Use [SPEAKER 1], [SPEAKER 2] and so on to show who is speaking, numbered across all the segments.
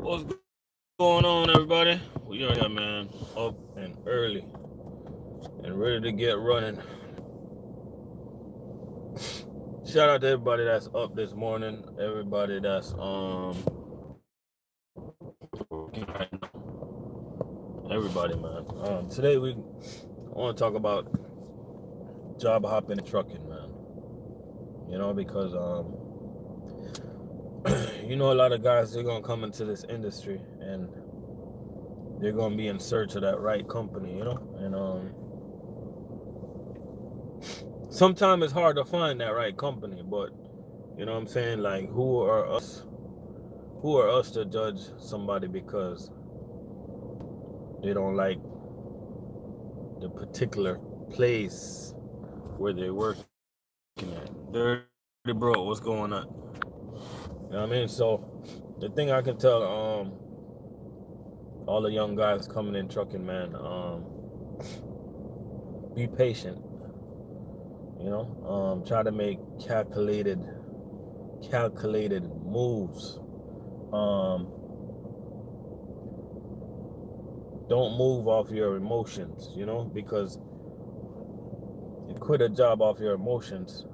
[SPEAKER 1] What's going on, everybody? We are here, man, up and early and ready to get running. Shout out to everybody that's up this morning, everybody that's working right now. Everybody, man. Today I want to talk about job hopping and trucking, man. Because a lot of guys, they're gonna come into this industry and they're gonna be in search of that right company, and sometimes it's hard to find that right company, but you know what I'm saying? Like, who are us to judge somebody because they don't like the particular place where they're working at? Dirty bro, what's going on? You know what I mean? So the thing I can tell all the young guys coming in trucking, man, be patient. Try to make calculated moves. Don't move off your emotions, because you quit a job off your emotions,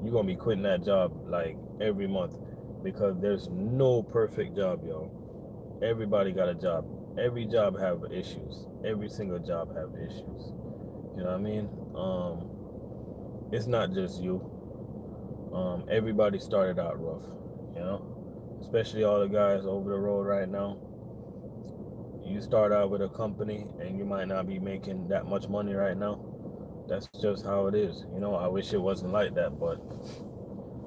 [SPEAKER 1] you're gonna be quitting that job like every month, because there's no perfect job, yo. Everybody got a job. Every job have issues. Every single job have issues. You know what I mean? It's not just you. Everybody started out rough, especially all the guys over the road right now. You start out with a company and you might not be making that much money right now. That's just how it is. I wish it wasn't like that, but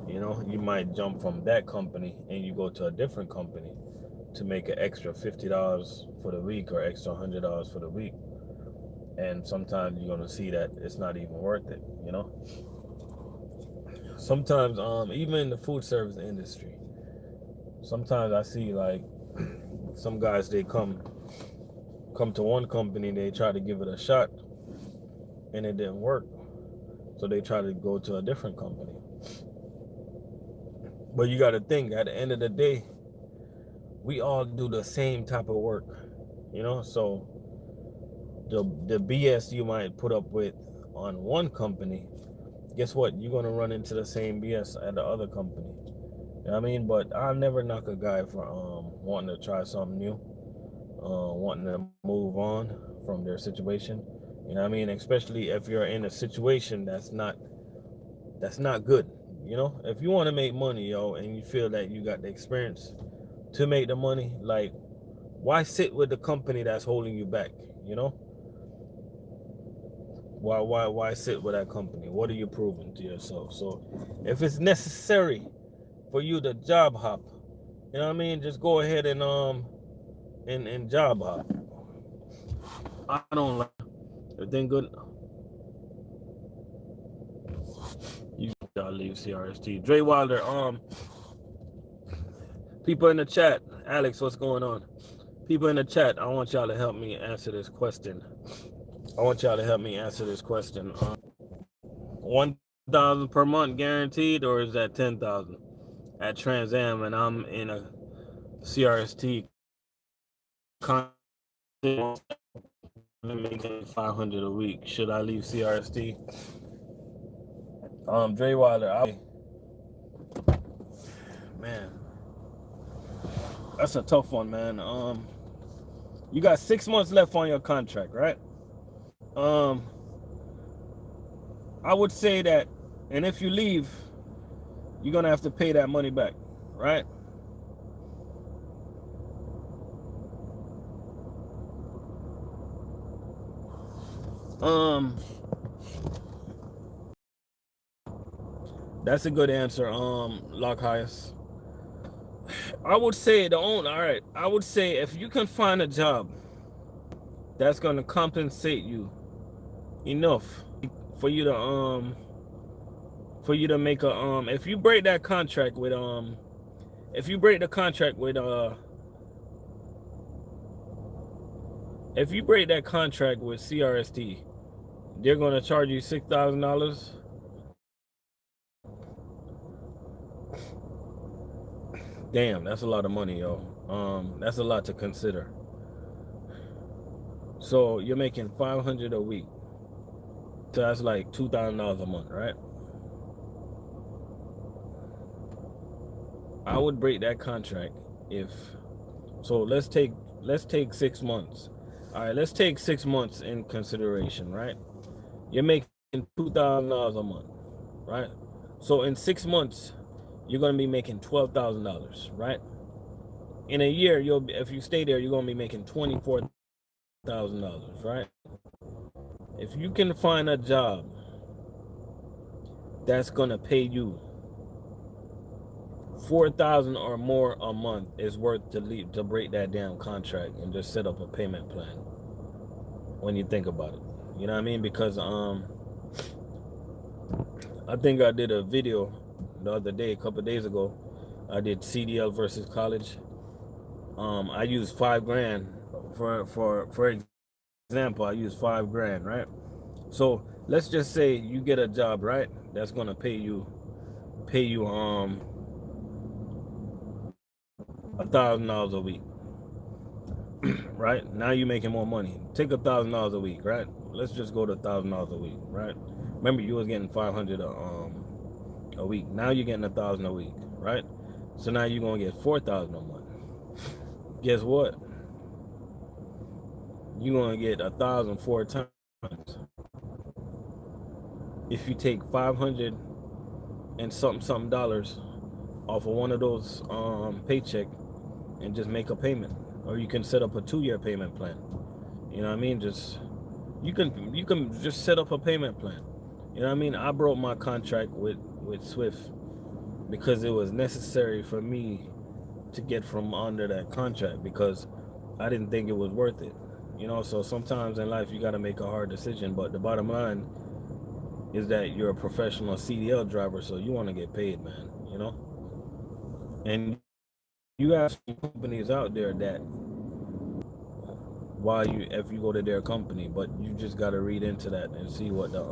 [SPEAKER 1] you might jump from that company and you go to a different company to make an extra $50 for the week or extra $100 for the week. And sometimes you're gonna see that it's not even worth it, Sometimes even in the food service industry, sometimes I see like some guys, they come to one company, they try to give it a shot and it didn't work. So they try to go to a different company. But you got to think, at the end of the day, we all do the same type of work, So the BS you might put up with on one company, guess what? You're gonna run into the same BS at the other company. You know what I mean? But I'll never knock a guy for wanting to try something new, wanting to move on from their situation. You know what I mean? Especially if you're in a situation that's not good. If you want to make money, yo, and you feel that you got the experience to make the money, like, why sit with the company that's holding you back? Why sit with that company? What are you proving to yourself? So if it's necessary for you to job hop, you know what I mean, just go ahead and job hop. I don't like everything good. You gotta leave CRST. Dre Wilder, people in the chat, Alex, what's going on? People in the chat, I want y'all to help me answer this question. 1,000 per month guaranteed, or is that 10,000 at Trans Am, and I'm in a CRST making 500 a week? Should I leave CRST? Dre Wilder, man, that's a tough one, man. You got 6 months left on your contract, right? I would say that, and if you leave, you're gonna have to pay that money back, right? That's a good answer, Lock Highest. I would say all right. I would say if you can find a job that's gonna compensate you enough for you to make a if you break that contract with if you break the contract with if you break that contract with CRST, they're gonna charge you $6,000. Damn, that's a lot of money, yo. That's a lot to consider. So you're making 500 a week. So that's like $2,000 a month, right? I would break that contract if so let's take 6 months. All right, let's take 6 months in consideration, right? You're making $2,000 a month, right? So in 6 months, you're gonna be making $12,000, right? In a year, if you stay there, you're gonna be making $24,000, right? If you can find a job that's gonna pay you 4,000 or more a month, is worth to break that damn contract and just set up a payment plan. When you think about it, you know what I mean? Because I think I did a video the other day, a couple of days ago. I did CDL versus college. I used 5 grand for example. I used 5 grand, right? So let's just say you get a job, right? That's gonna pay you $1,000 a week, right? Now you're making more money. Take $1,000 a week, right? Let's just go to $1,000 a week, right? Remember, you was getting 500 a week. Now you're getting 1,000 a week, right? So now you're gonna get 4,000 a month. Guess what? You're gonna get 1,000 4 times. If you take 500 and something dollars off of one of those paycheck and just make a payment, or you can set up a 2-year payment plan. You know what I mean? You can just set up a payment plan. You know what I mean? I broke my contract with Swift because it was necessary for me to get from under that contract, because I didn't think it was worth it. So sometimes in life you got to make a hard decision, but the bottom line is that you're a professional CDL driver, so you want to get paid, man. And you have some companies out there that if you go to their company, but you just got to read into that and see what the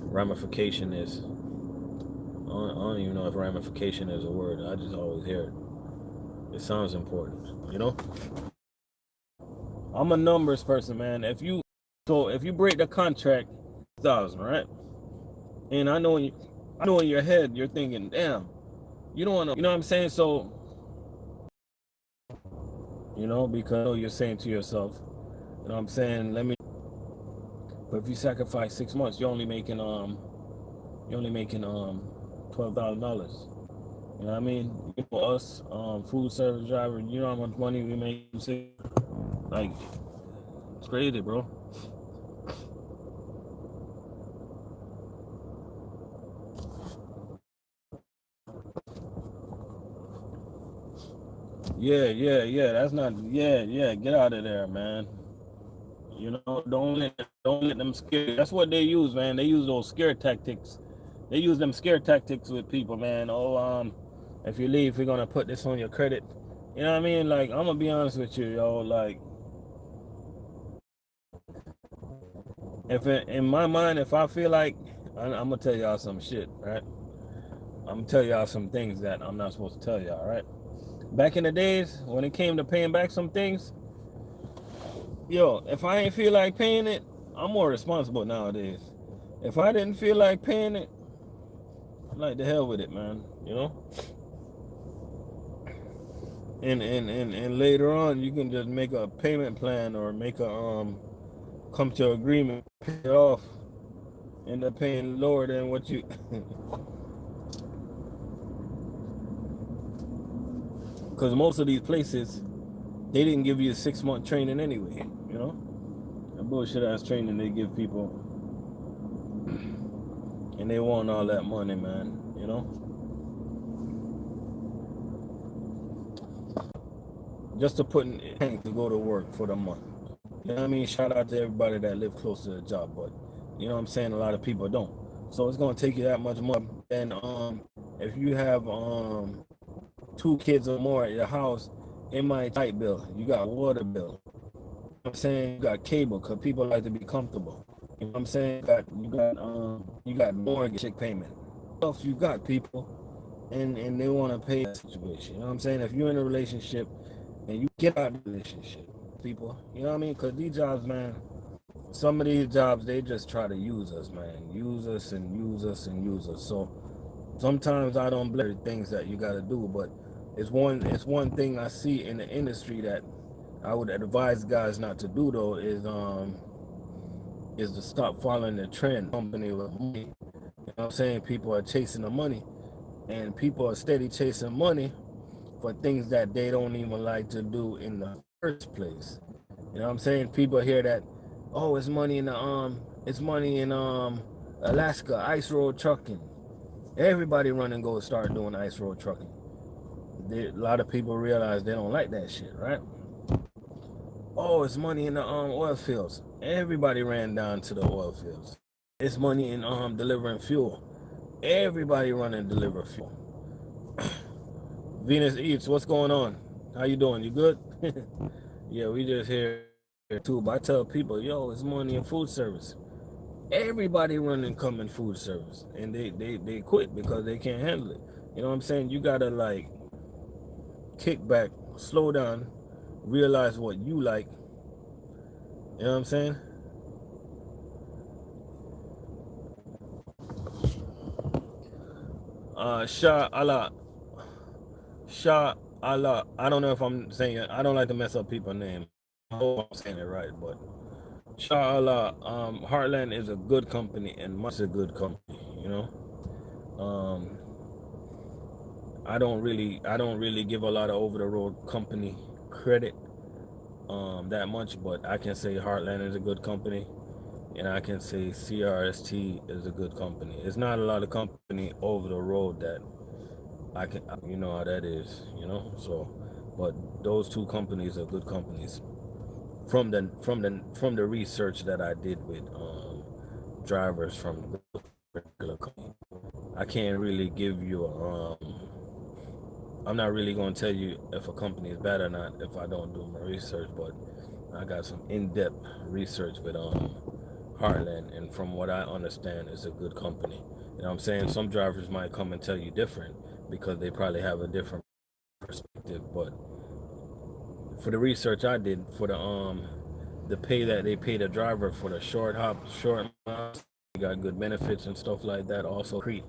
[SPEAKER 1] ramification is. I don't even know if ramification is a word. I just always hear it. It sounds important. I'm a numbers person, man. If you break the contract, 1,000, right? And I know in your head you're thinking, damn, you don't want to, you know what I'm saying? So, because you're saying to yourself, you know what I'm saying, but if you sacrifice 6 months, you're only making $12,000. You know what I mean? Us, food service driver, you know how much money we make? Like, it's crazy, bro. Yeah. That's not. Yeah. Get out of there, man. Don't let them scare. That's what they use, man. They use those scare tactics. They use them scare tactics with people, man. Oh, if you leave, we're gonna put this on your credit. You know what I mean? Like, I'm gonna be honest with you, yo. Like, in my mind, if I feel like, I'm gonna tell y'all some shit, right? I'm gonna tell y'all some things that I'm not supposed to tell y'all, right? Back in the days, when it came to paying back some things, yo, if I ain't feel like paying it, I'm more responsible nowadays. If I didn't feel like paying it, like, the hell with it, man. And later on, you can just make a payment plan, or make a come to agreement, pay it off, end up paying lower than what you. Because most of these places, they didn't give you a 6-month training anyway. The bullshit ass training they give people, and they want all that money, man. Just to put in tank to go to work for the month. You know what I mean? Shout out to everybody that live close to the job, but you know what I'm saying, a lot of people don't. So it's gonna take you that much more. And if you have 2 kids or more at your house, it might light bill. You got water bill. You know what I'm saying, you got cable, because people like to be comfortable. You know what I'm saying? You got mortgage payment. What else you got, people? and they want to pay that situation. You know what I'm saying? If you're in a relationship and you get out of the relationship, people, you know what I mean? Because these jobs, man, some of these jobs, they just try to use us, man. Use us and use us and use us. So sometimes I don't blame things that you got to do, but it's one thing I see in the industry that I would advise guys not to do though is to stop following the trend. Company with money, you know what I'm saying? People are chasing the money, and people are steady chasing money for things that they don't even like to do in the first place. You know what I'm saying? People hear that, oh, it's money in Alaska, ice road trucking. Everybody run and go start doing ice road trucking. A lot of people realize they don't like that shit, right? Oh, it's money in the oil fields. Everybody ran down to the oil fields. It's money in delivering fuel. Everybody run and deliver fuel. Venus Eats, what's going on? How you doing? You good? Yeah, we just here too. But I tell people, yo, it's money in food service. Everybody run and come in food service, and they quit because they can't handle it. You know what I'm saying? You gotta like kick back, slow down, realize what you like. You know what I'm saying? Shah Allah, Shah Allah. I don't know if I'm saying it. I don't like to mess up people's name. I hope I'm saying it right, but Shah Allah. Heartland is a good company and much a good company. You know. Um, I don't really give a lot of over the road company credit that much, but I can say Heartland is a good company, and I can say CRST is a good company. It's not a lot of company over the road that I can, you know how that is, you know. So, but those two companies are good companies from the research that I did with drivers from the regular company. I can't really give you I'm not really going to tell you if a company is bad or not if I don't do my research, but I got some in-depth research with Heartland, and from what I understand, it's a good company. You know what I'm saying? Some drivers might come and tell you different because they probably have a different perspective, but for the research I did for the pay that they pay the driver for the short miles, they got good benefits and stuff like that. Also, Crete